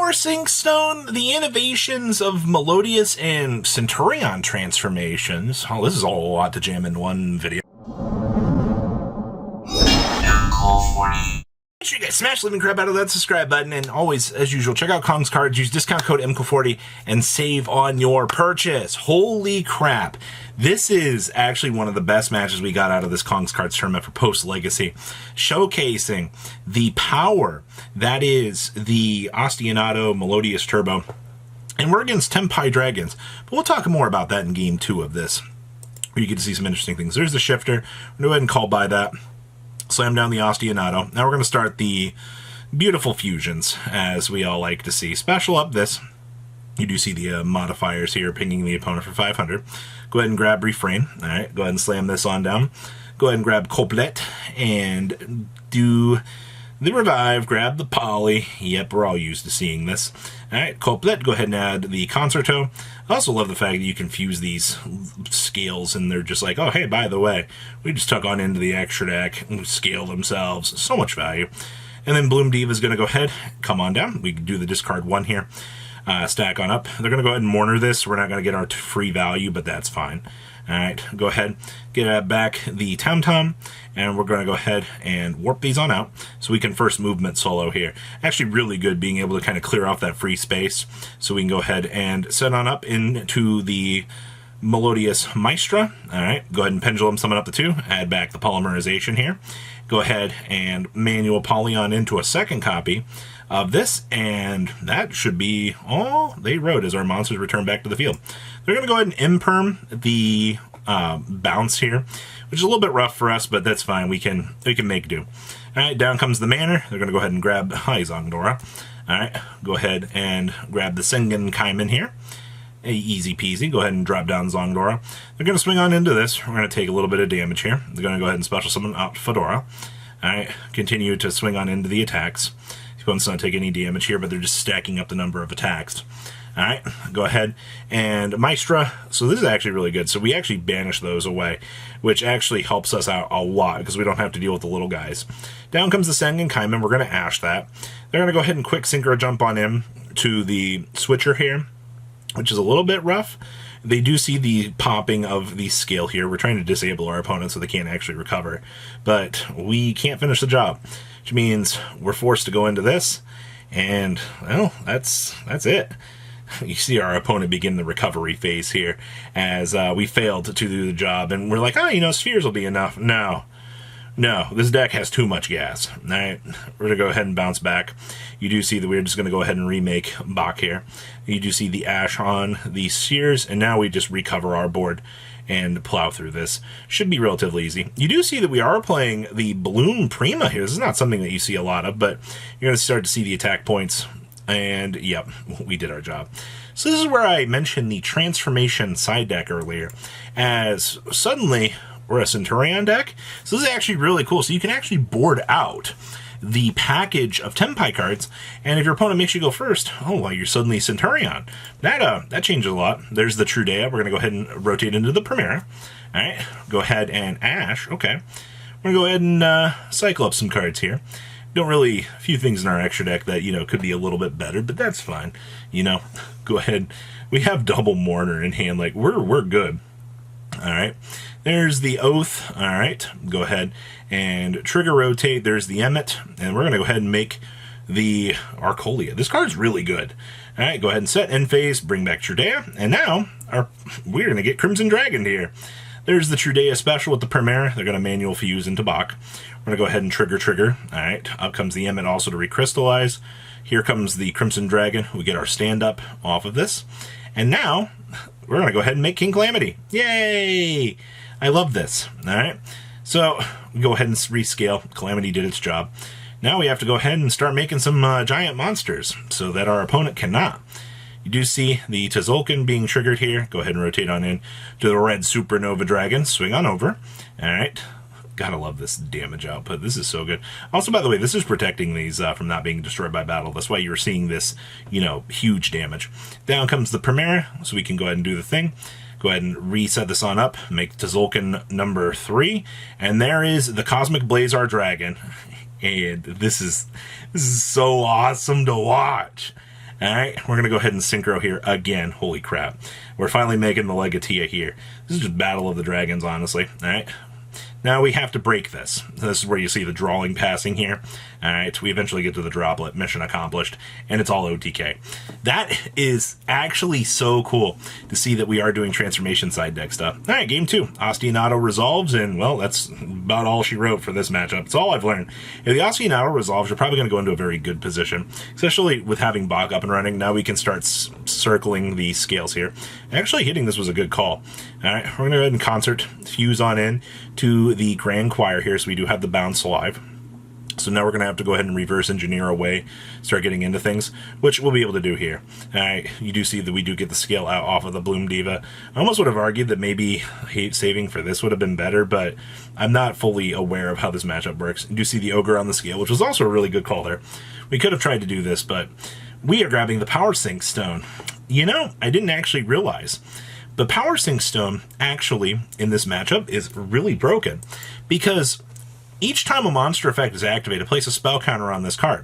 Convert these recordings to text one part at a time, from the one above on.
Power Sync Stone, the innovations of Melodious and Centurion transformations. Oh, this is all a lot to jam in one video. Make sure you guys smash the living crap out of that subscribe button, and always, as usual, check out Kong's Cards, use discount code MCO40, and save on your purchase. Holy crap. This is actually one of the best matches we got out of this Kong's Cards tournament for Post Legacy, showcasing the power that is the Ostionado Melodious Turbo. And we're against Tenpai Dragons, but we'll talk more about that in Game 2 of this, where you get to see some interesting things. There's the shifter. We're going to go ahead and call by that. Slam down the Ostionado. Now we're going to start the beautiful fusions, as we all like to see. Special up this. You do see the modifiers here pinging the opponent for 500. Go ahead and grab Refrain. Alright, go ahead and slam this on down. Go ahead and grab Couplet and do the Revive. Grab the Poly. Yep, we're all used to seeing this. Alright, Couplet. Go ahead and add the Concerto. I also love the fact that you can fuse these scales and they're just like, oh, hey, by the way, we just tuck on into the extra deck and scale themselves. So much value. And then Bloom Diva is going to go ahead, come on down. We can do the discard one here. Stack on up. They're going to go ahead and Mourner this. We're not going to get our free value, but that's fine. Alright, go ahead, get back the Tom Tom, and we're going to go ahead and warp these on out so we can first movement solo here. Actually really good being able to kind of clear off that free space so we can go ahead and set on up into the Melodious Maestra. Alright, go ahead and Pendulum summon up the 2, add back the polymerization here. Go ahead and manual poly on into a second copy of this, and that should be all they wrote as our monsters return back to the field. They're going to go ahead and imperm the bounce here, which is a little bit rough for us, but that's fine. We can make do. Alright, down comes the Manor. They're going to go ahead and grab Zongdora. Alright, go ahead and grab the Sengen Kaiman here. Easy peasy. Go ahead and drop down Zongdora. They're going to swing on into this. We're going to take a little bit of damage here. They're going to go ahead and special summon out Fedora. Alright, continue to swing on into the attacks. These opponents don't take any damage here, but they're just stacking up the number of attacks. Alright, go ahead and Maestra. So this is actually really good. So we actually banish those away, which actually helps us out a lot because we don't have to deal with the little guys. Down comes the Sengen Kaiman. We're going to Ash that. They're going to go ahead and quick synchro jump on in to the Switcher here, which is a little bit rough. They do see the popping of the scale here. We're trying to disable our opponent so they can't actually recover. But we can't finish the job, which means we're forced to go into this. And, well, that's it. You see our opponent begin the recovery phase here as we failed to do the job. And we're like, oh, you know, spheres will be enough. No, this deck has too much gas. All right, we're going to go ahead and bounce back. You do see that we're just going to go ahead and remake Bach here. You do see the Ash on the Spheres, and now we just recover our board and plow through this. Should be relatively easy. You do see that we are playing the Bloom Prima here. This is not something that you see a lot of, but you're going to start to see the attack points. And, yep, we did our job. So this is where I mentioned the Transformation side deck earlier, as suddenly we're a Centurion deck. So this is actually really cool. So you can actually board out the package of Tenpai cards, and if your opponent makes you go first, oh, well, you're suddenly Centurion. That changes a lot. There's the Trudea. We're going to go ahead and rotate into the Primera. All right, go ahead and Ash. Okay, we're going to go ahead and cycle up some cards here. Don't really, a few things in our extra deck that, you know, could be a little bit better, but that's fine. You know, go ahead. We have double Mourner in hand. Like, we're good. All right. There's the Oath. All right. Go ahead and trigger rotate. There's the Emmet. And we're going to go ahead and make the Arcolia. This card's really good. All right. Go ahead and set end phase. Bring back Trudea. And now we're going to get Crimson Dragon here. There's the Trudea special with the Primera. They're going to manual fuse into Bach. We're going to go ahead and trigger. All right. Up comes the Emmet also to recrystallize. Here comes the Crimson Dragon. We get our stand-up off of this. And now we're going to go ahead and make King Calamity. Yay! I love this. All right. So we go ahead and rescale. Calamity did its job. Now we have to go ahead and start making some giant monsters so that our opponent cannot. You do see the Tzolk'in being triggered here. Go ahead and rotate on in to the red Supernova Dragon. Swing on over. All right. Gotta love this damage output. This is so good. Also, by the way, this is protecting these from not being destroyed by battle. That's why you're seeing this, you know, huge damage. Down comes the Primera, so we can go ahead and do the thing. Go ahead and reset this on up. Make Tzolk'in number 3. And there is the Cosmic Blazar Dragon. And this is so awesome to watch. All right, we're going to go ahead and synchro here again. Holy crap. We're finally making the Legatia here. This is just Battle of the Dragons, honestly. All right. Now we have to break this. This is where you see the drawing passing here. All right, we eventually get to the droplet, mission accomplished, and it's all OTK. That is actually so cool to see that we are doing transformation side deck stuff. All right, game 2. Ostinato resolves, and, well, that's about all she wrote for this matchup. It's all I've learned. If the Ostinato resolves, you're probably going to go into a very good position, especially with having Bach up and running. Now we can start circling the scales here. Actually, hitting this was a good call. All right, we're going to go ahead and concert, fuse on in to the Grand Choir here, so we do have the bounce live. So now we're going to have to go ahead and reverse engineer away, start getting into things, which we'll be able to do here. All right, you do see that we do get the scale out off of the Bloom Diva. I almost would have argued that maybe hate saving for this would have been better, but I'm not fully aware of how this matchup works. You do see the Ogre on the scale, which was also a really good call there. We could have tried to do this, but we are grabbing the Power Sync Stone. You know, I didn't actually realize the Power Sync Stone actually in this matchup is really broken, because each time a monster effect is activated, place a spell counter on this card.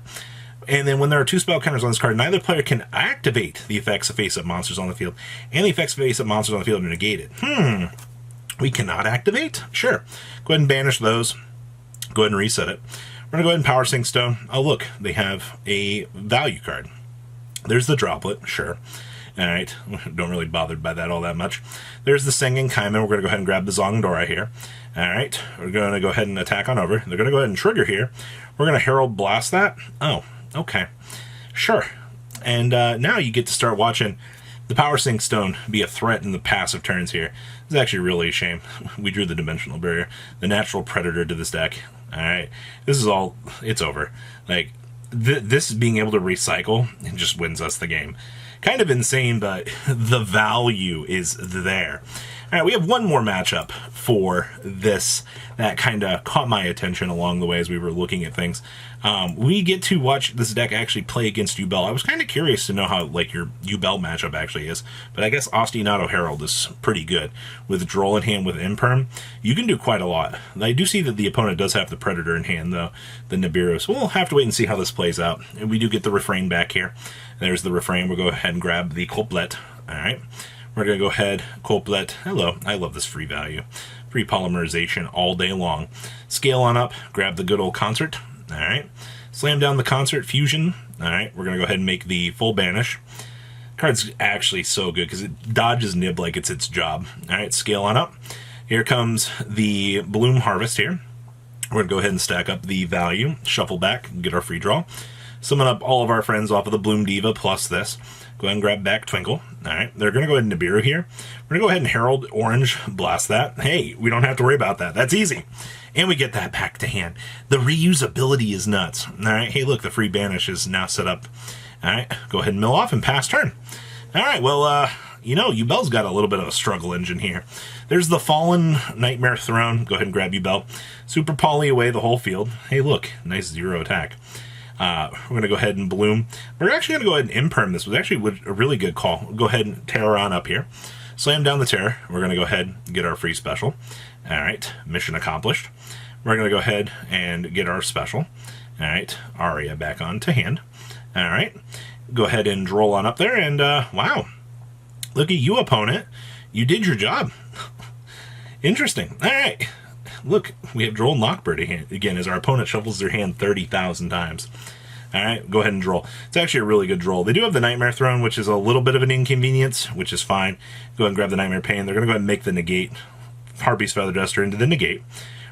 And then when there are 2 spell counters on this card, neither player can activate the effects of face-up monsters on the field, and the effects of face-up monsters on the field are negated. We cannot activate? Sure. Go ahead and banish those. Go ahead and reset it. We're going to go ahead and Power Sync Stone. Oh, look, they have a value card. There's the droplet, sure. All right, don't really bothered by that all that much. There's the Sengin Kaiman. We're going to go ahead and grab the Zongdora here. All right, we're going to go ahead and attack on over. They're going to go ahead and trigger here. We're going to Herald Blast that. Oh, okay. Sure. And now you get to start watching the Power Sync Stone be a threat in the passive turns here. It's actually really a shame. We drew the Dimensional Barrier, the natural predator to this deck. All right, this is all, it's over. Like, this being able to recycle, it just wins us the game. Kind of insane, but the value is there. All right, we have one more matchup for this that kind of caught my attention along the way as we were looking at things. We get to watch this deck actually play against Yubel. I was kind of curious to know how like your Yubel matchup actually is, but I guess Ostinato Herald is pretty good. With Droll in hand with Imperm, you can do quite a lot. I do see that the opponent does have the Predator in hand, though, the Nibiru, so we'll have to wait and see how this plays out. And we do get the refrain back here. There's the refrain. We'll go ahead and grab the Couplet. All right. We're going to go ahead, Couplet. Hello. I love this free value. Free polymerization all day long. Scale on up. Grab the good old Concert. All right. Slam down the Concert Fusion. All right. We're going to go ahead and make the full banish. Card's actually so good because it dodges Nib like it's its job. All right. Scale on up. Here comes the Bloom Harvest here. We're going to go ahead and stack up the value. Shuffle back. Get our free draw. Summon up all of our friends off of the Bloom Diva plus this. Go ahead and grab back Twinkle. All right, they're going to go ahead and Nibiru here. We're going to go ahead and Herald Orange, blast that. Hey, we don't have to worry about that. That's easy. And we get that back to hand. The reusability is nuts. All right, hey, look, the free banish is now set up. All right, go ahead and mill off and pass turn. All right, well, you know, Yubel's got a little bit of a struggle engine here. There's the Fallen Nightmare Throne. Go ahead and grab Yubel. Super Poly away the whole field. Hey, look, nice 0 attack. We're going to go ahead and Bloom. We're actually going to go ahead and Imperm. This was actually a really good call. We'll go ahead and Terror on up here. Slam down the Terror. We're going to go ahead and get our free special. All right, mission accomplished. We're going to go ahead and get our special. All right, Aria back on to hand. All right, go ahead and Droll on up there. And wow, look at you, opponent. You did your job. Interesting. All right. Look, we have Droll and Lockbird again as our opponent shuffles their hand 30,000 times. All right, go ahead and Droll. It's actually a really good Droll. They do have the Nightmare Throne, which is a little bit of an inconvenience, which is fine. Go ahead and grab the Nightmare Pain. They're going to go ahead and make the negate. Harpy's Feather Duster into the negate.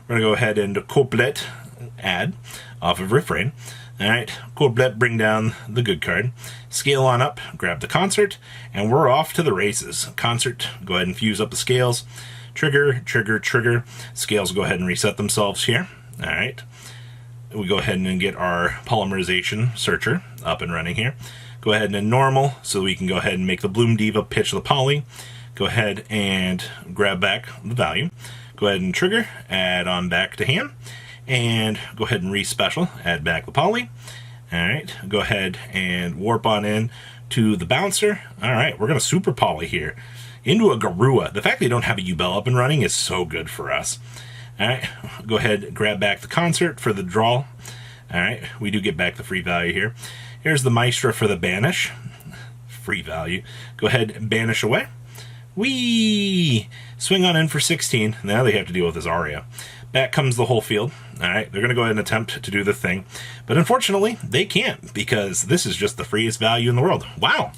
We're going to go ahead and Couplet add off of Refrain. All right, Couplet bring down the good card. Scale on up, grab the Concert, and we're off to the races. Concert, go ahead and fuse up the scales. Trigger, trigger, trigger. Scales go ahead and reset themselves here. All right. We go ahead and get our polymerization searcher up and running here. Go ahead and normal so we can go ahead and make the Bloom Diva pitch the poly. Go ahead and grab back the value. Go ahead and trigger, add on back to hand. And go ahead and re-special, add back the poly. All right. Go ahead and warp on in to the bouncer. All right. We're going to super poly here. Into a Garua. The fact they don't have a Yubel up and running is so good for us. All right, go ahead, grab back the Concert for the draw. All right, we do get back the free value here. Here's the Maestra for the banish. free value. Go ahead and banish away. We swing on in for 16. Now they have to deal with this Aria. Back comes the whole field. All right, they're going to go ahead and attempt to do the thing. But unfortunately, they can't because this is just the freest value in the world. Wow.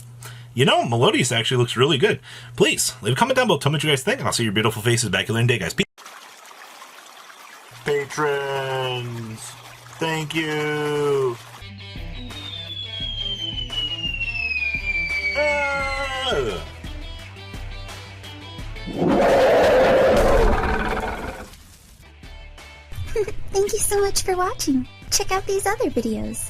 You know, Melodious actually looks really good. Please, leave a comment down below. Tell me what you guys think, and I'll see your beautiful faces back here in a day, guys. Peace. Patrons, thank you. Thank you so much for watching. Check out these other videos.